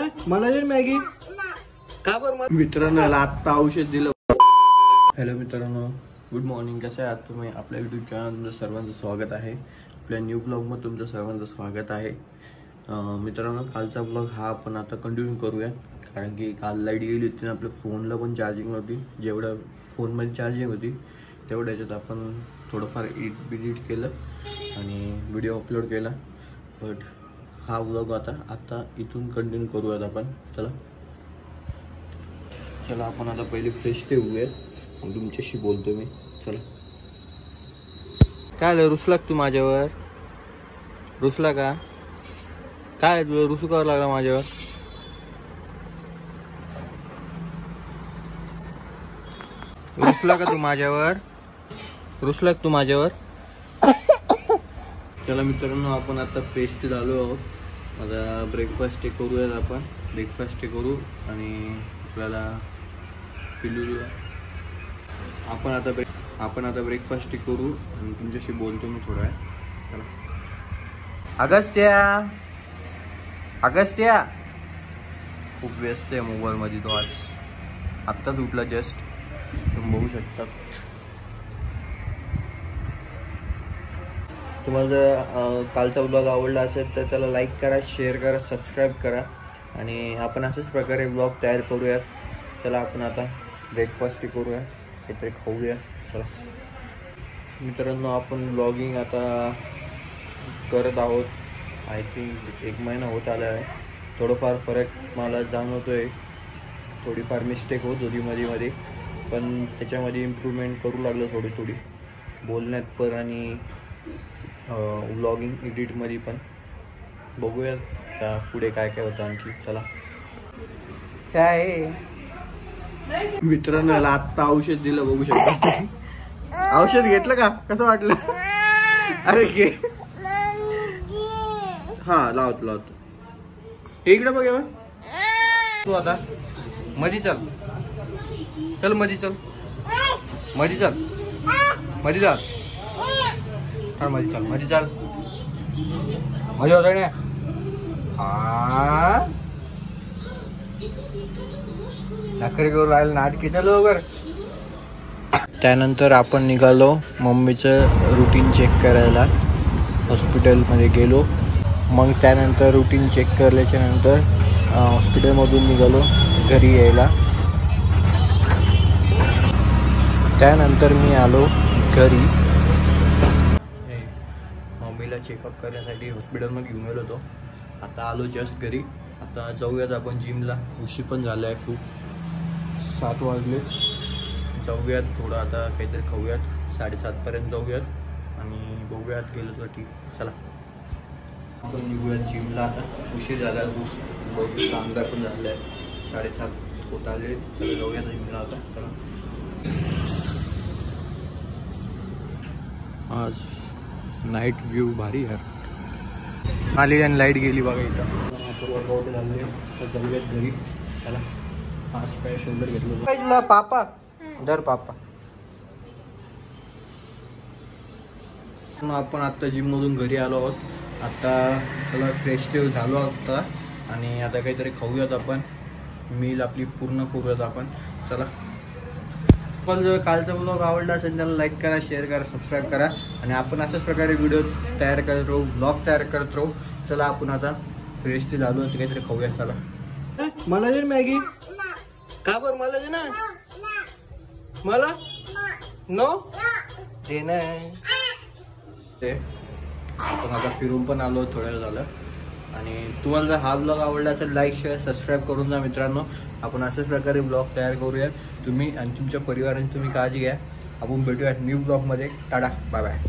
मला दे मॅगी का बरं मित्रांनो आता औषध दिलं। हॅलो मित्रांनो, गुड मॉर्निंग, कसे आहात तुम्ही? आपल्या यूट्यूब चॅनल तुमचं सर्वांचं स्वागत आहे। आपल्या न्यू ब्लॉगमध्ये तुमचं सर्वांचं स्वागत आहे। मित्रांनो, कालचा ब्लॉग हा आपण आता कंटिन्यू करूया, कारण की काल लाईट गेली होती, आपल्या फोनला पण चार्जिंग नव्हती। जेवढं फोनमध्ये चार्जिंग होती तेवढ्या याच्यात आपण थोडंफार एडिट केलं आणि व्हिडिओ अपलोड केला। बट हा व्लॉग आता इथून कंटिन्यू करूयात आपण। चला आपण आता पहिले फ्रेश ते होऊयात, मग तुमच्याशी बोलतो मी। चला, काय रुसला तू माझ्यावर? रुसला का? काय तुला रुसू करावं लागला माझ्यावर? रुसला का तू माझ्यावर? रुसला तू माझ्यावर? चला मित्रांनो, आपण आता फ्रेश ते झालो आहोत। आता ब्रेकफास्ट ते करूयात आपण। ब्रेकफास्ट ते करू आणि आपल्याला पिलू आपण आता ब्रेकफास्ट ते करू आणि तुमच्याशी बोलतो मी थोडा वेळ। चला। अगस्त्या खूप व्यस्त आहे मोबाईल मध्ये तो। आज आत्ताच उठला जस्ट, तुम्ही बघू शकता। तुम्हाला जर कालचा ब्लॉग आवडला असेल तर त्याला लाईक करा, शेअर करा, सबस्क्राईब करा आणि आपण अशाच प्रकारे ब्लॉग तयार करूयात। चला आपण आता ब्रेकफास्ट करूया, काहीतरी खाऊया। चला मित्रांनो, आपण ब्लॉगिंग आता करत आहोत। आय थिंक 1 महिना होत आला आहे। थोडंफार फरक मला जाणवतोय, थोडीफार मिस्टेक होत होती मध्ये, पण त्याच्यामध्ये इम्प्रूव्हमेंट करू लागलो थोडी बोलण्यात पण आणि व्लॉगिंग एडिटमध्ये पण। बघूयात त्या पुढे काय होतं आणखी। चला। काय आहे मित्रांनो, आता औषध दिलं, बघू शकता। औषध घेतलं का? कसं वाटलं? अरे घे, हा लावतो। इकडे बघ तू, आता मध्ये चल मध्ये चल होता ना। हा नखरे करू राहिला, नाटकी। चल लवकर। त्यानंतर आपण निघालो मम्मीचं रुटीन चेक करायला, हॉस्पिटलमध्ये गेलो। मग त्यानंतर रुटीन चेक केल्याच्या नंतर हॉस्पिटलमधून निघालो घरी यायला। त्यानंतर मी आलो घरी। मम्मीला चेकअप करण्यासाठी हॉस्पिटलमध्ये घेऊन गेलो होतो। आता आलो जस्ट घरी। आता जाऊयात आपण जिमला, उशीर पण झाला आहे खूप, 7 वाजले। जाऊयात थोडं, आता काहीतरी खाऊयात, 7:30 पर्यंत जाऊयात आणि बघूयात गेलो तर ठीक। चला आपण निघूयात जिमला, आता उशीर झाला खूप, बहुत कांदा पण झाला आहे, 7:30 होत आले। चला जाऊयात जिमला आता। चला। आज नाईट व्ह्यू भारी यार, आली आणि लाईट गेली बघा इथं। वर्कआउट झाले तर जाऊयात घरी। चला। आज काय शोल्डर घेतलं पापा, दर पापा। आपण आता जिम मधून घरी आलो आहोत। आता चला फ्रेश ते झालो आता आणि आता काहीतरी खाऊयात आपण, मील आपली पूर्ण करूयात आपण। चला। पण जर कालचा ब्लॉग आवडला असेल त्याला लाईक करा, शेअर करा, सबस्क्राईब करा आणि आपण अशाच प्रकारे व्हिडिओ तयार करत राहू, ब्लॉग तयार करत राहू। चला आपण आता फ्रेश ते झालो, काहीतरी खाऊया। चला। मला दे मॅगी का बरं? मला दे ना, मला नो दे ना। ते आपण आता फिरून पण आलो, थोड्या वेळ झालं। आणि तुम्हाला जर हा ब्लॉग आवडला असेल लाईक शेअर सबस्क्राईब करून जा मित्रांनो। आपण अशाच प्रकारे ब्लॉग तयार करूया। तुम्ही आणि तुमच्या परिवाराची तुम्ही काळजी घ्या। आपण भेटूया न्यू ब्लॉगमध्ये। Tata, bye bye.